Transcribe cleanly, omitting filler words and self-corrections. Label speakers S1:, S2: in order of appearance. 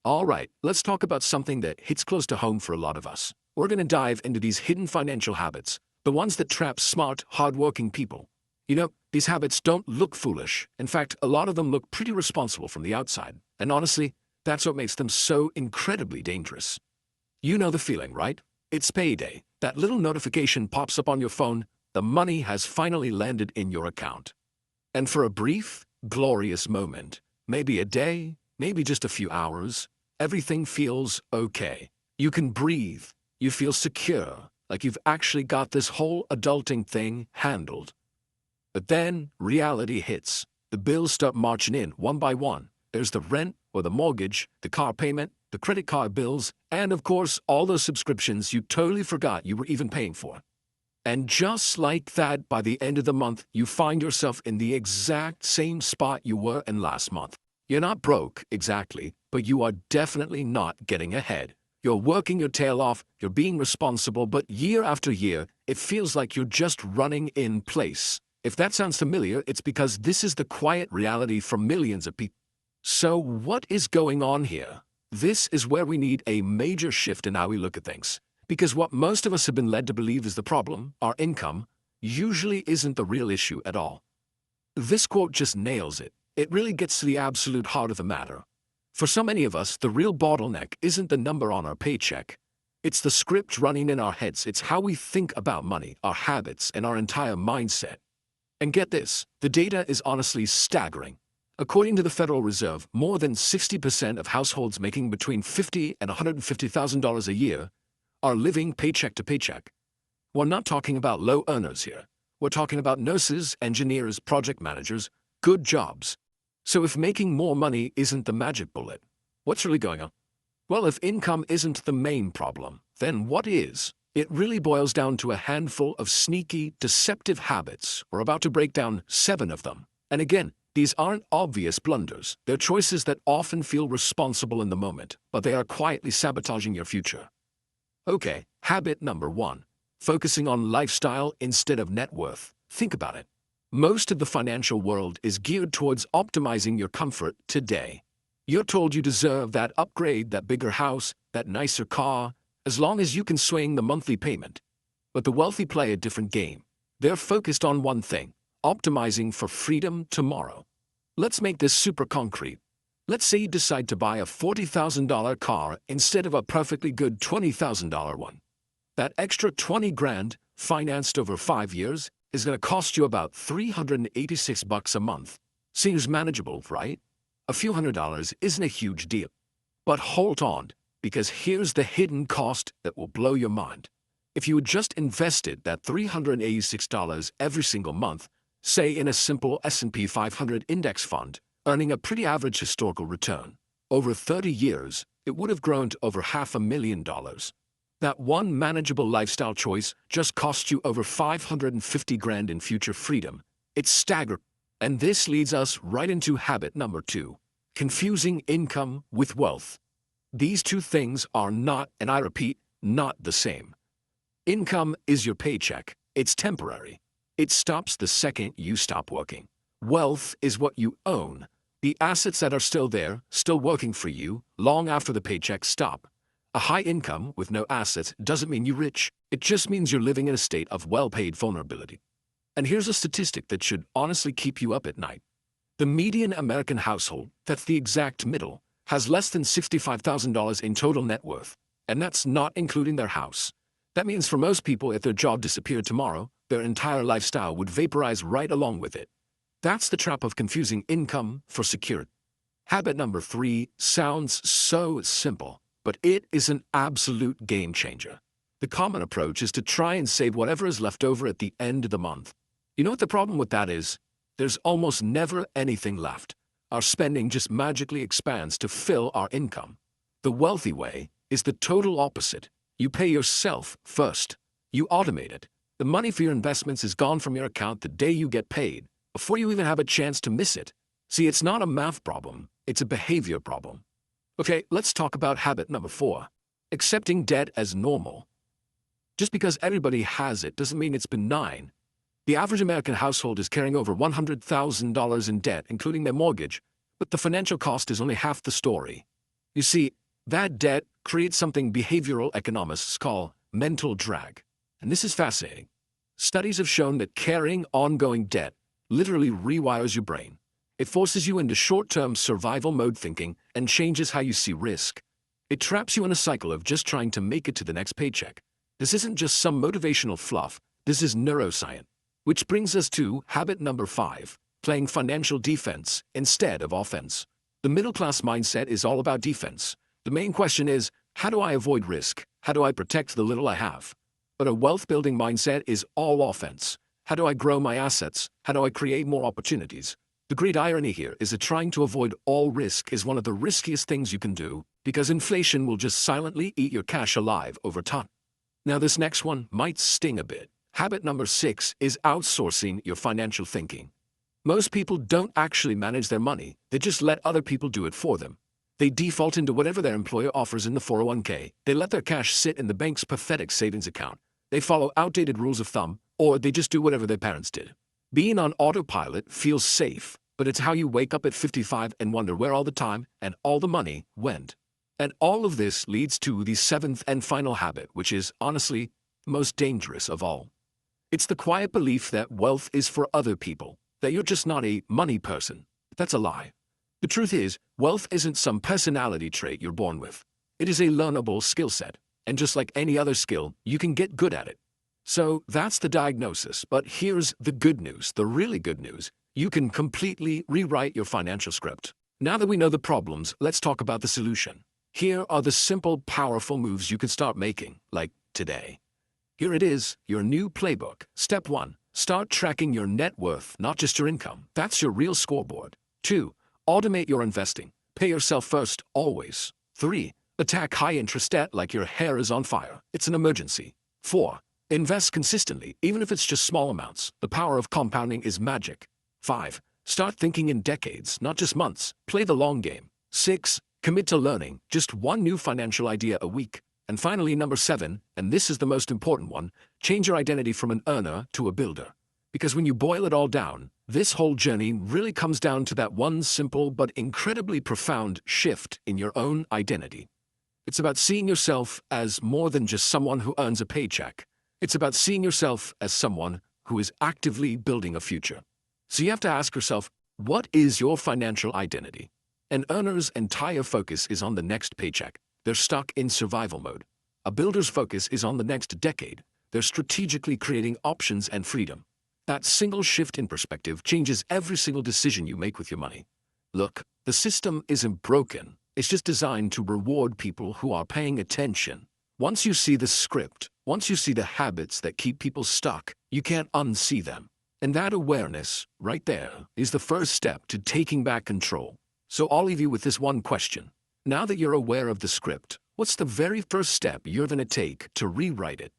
S1: All right, let's talk about something that hits close to home for a lot of us. We're going to dive into these hidden financial habits, the ones that trap smart, hardworking people. These habits don't look foolish. In fact, a lot of them look pretty responsible from the outside. And honestly, that's what makes them so incredibly dangerous. You know the feeling, right? It's payday. That little notification pops up on your phone. The money has finally landed in your account. And for a brief, glorious moment, maybe a day, maybe just a few hours, everything feels okay. You can breathe. You feel secure, like you've actually got this whole adulting thing handled. But then reality hits. The bills start marching in one by one. There's the rent or the mortgage, the car payment, the credit card bills, and of course, all those subscriptions you totally forgot you were even paying for. And just like that, by the end of the month, you find yourself in the exact same spot you were in last month. You're not broke, exactly, but you are definitely not getting ahead. You're working your tail off, you're being responsible, but year after year, it feels like you're just running in place. If that sounds familiar, it's because this is the quiet reality for millions of people. So what is going on here? This is where we need a major shift in how we look at things. Because what most of us have been led to believe is the problem, our income, usually isn't the real issue at all. This quote just nails it. It really gets to the absolute heart of the matter. For so many of us, the real bottleneck isn't the number on our paycheck. It's the script running in our heads. It's how we think about money, our habits, and our entire mindset. And get this, the data is honestly staggering. According to the Federal Reserve, more than 60% of households making between $50,000 and $150,000 a year are living paycheck to paycheck. We're not talking about low earners here. We're talking about nurses, engineers, project managers, good jobs. So if making more money isn't the magic bullet, what's really going on? Well, if income isn't the main problem, then what is? It really boils down to a handful of sneaky, deceptive habits. We're about to break down 7 of them. And again, these aren't obvious blunders. They're choices that often feel responsible in the moment, but they are quietly sabotaging your future. Okay, habit number 1. Focusing on lifestyle instead of net worth. Think about it. Most of the financial world is geared towards optimizing your comfort today. You're told you deserve that upgrade, that bigger house, that nicer car, as long as you can swing the monthly payment. But the wealthy play a different game. They're focused on one thing, optimizing for freedom tomorrow. Let's make this super concrete. Let's say you decide to buy a $40,000 car instead of a perfectly good $20,000 one. That extra 20 grand, financed over 5 years, is going to cost you about $386 a month. Seems manageable, right? A few $100s isn't a huge deal. But hold on, because here's the hidden cost that will blow your mind. If you had just invested that $386 every single month, say in a simple S&P 500 index fund, earning a pretty average historical return, over 30 years, it would have grown to over $500,000. That one manageable lifestyle choice just cost you over 550 grand in future freedom. It's staggering. And this leads us right into habit number 2, confusing income with wealth. These two things are not, and I repeat, not the same. Income is your paycheck. It's temporary. It stops the second you stop working. Wealth is what you own. The assets that are still there, still working for you, long after the paychecks stop. A high income with no assets doesn't mean you're rich. It just means you're living in a state of well-paid vulnerability. And here's a statistic that should honestly keep you up at night. The median American household, that's the exact middle, has less than $65,000 in total net worth. And that's not including their house. That means for most people, if their job disappeared tomorrow, their entire lifestyle would vaporize right along with it. That's the trap of confusing income for security. Habit number 3 sounds so simple, but it is an absolute game changer. The common approach is to try and save whatever is left over at the end of the month. You know what the problem with that is? There's almost never anything left. Our spending just magically expands to fill our income. The wealthy way is the total opposite. You pay yourself first. You automate it. The money for your investments is gone from your account the day you get paid, before you even have a chance to miss it. See, it's not a math problem, it's a behavior problem. Okay, let's talk about habit number 4, accepting debt as normal. Just because everybody has it doesn't mean it's benign. The average American household is carrying over $100,000 in debt, including their mortgage, but the financial cost is only half the story. You see, that debt creates something behavioral economists call mental drag. And this is fascinating. Studies have shown that carrying ongoing debt literally rewires your brain. It forces you into short-term survival mode thinking and changes how you see risk. It traps you in a cycle of just trying to make it to the next paycheck. This isn't just some motivational fluff, this is neuroscience. Which brings us to habit number 5, playing financial defense instead of offense. The middle-class mindset is all about defense. The main question is, how do I avoid risk? How do I protect the little I have? But a wealth-building mindset is all offense. How do I grow my assets? How do I create more opportunities? The great irony here is that trying to avoid all risk is one of the riskiest things you can do, because inflation will just silently eat your cash alive over time. Now this next one might sting a bit. Habit number 6 is outsourcing your financial thinking. Most people don't actually manage their money, they just let other people do it for them. They default into whatever their employer offers in the 401k, they let their cash sit in the bank's pathetic savings account, they follow outdated rules of thumb, or they just do whatever their parents did. Being on autopilot feels safe, but it's how you wake up at 55 and wonder where all the time and all the money went. And all of this leads to the 7th and final habit, which is, honestly, the most dangerous of all. It's the quiet belief that wealth is for other people, that you're just not a money person. That's a lie. The truth is, wealth isn't some personality trait you're born with. It is a learnable skill set, and just like any other skill, you can get good at it. So that's the diagnosis, but here's the good news, the really good news. You can completely rewrite your financial script. Now that we know the problems, let's talk about the solution. Here are the simple, powerful moves you can start making, like today. Here it is, your new playbook. Step 1. Start tracking your net worth, not just your income. That's your real scoreboard. 2. Automate your investing. Pay yourself first, always. 3. Attack high-interest debt like your hair is on fire. It's an emergency. 4. Invest consistently, even if it's just small amounts. The power of compounding is magic. 5. Start thinking in decades, not just months. Play the long game. 6. Commit to learning just one new financial idea a week. And finally, number 7, and this is the most important one, change your identity from an earner to a builder. Because when you boil it all down, this whole journey really comes down to that one simple but incredibly profound shift in your own identity. It's about seeing yourself as more than just someone who earns a paycheck. It's about seeing yourself as someone who is actively building a future. So you have to ask yourself, what is your financial identity? An earner's entire focus is on the next paycheck. They're stuck in survival mode. A builder's focus is on the next decade. They're strategically creating options and freedom. That single shift in perspective changes every single decision you make with your money. Look, the system isn't broken. It's just designed to reward people who are paying attention. Once you see the script, once you see the habits that keep people stuck, you can't unsee them. And that awareness, right there, is the first step to taking back control. So I'll leave you with this one question. Now that you're aware of the script, what's the very first step you're going to take to rewrite it?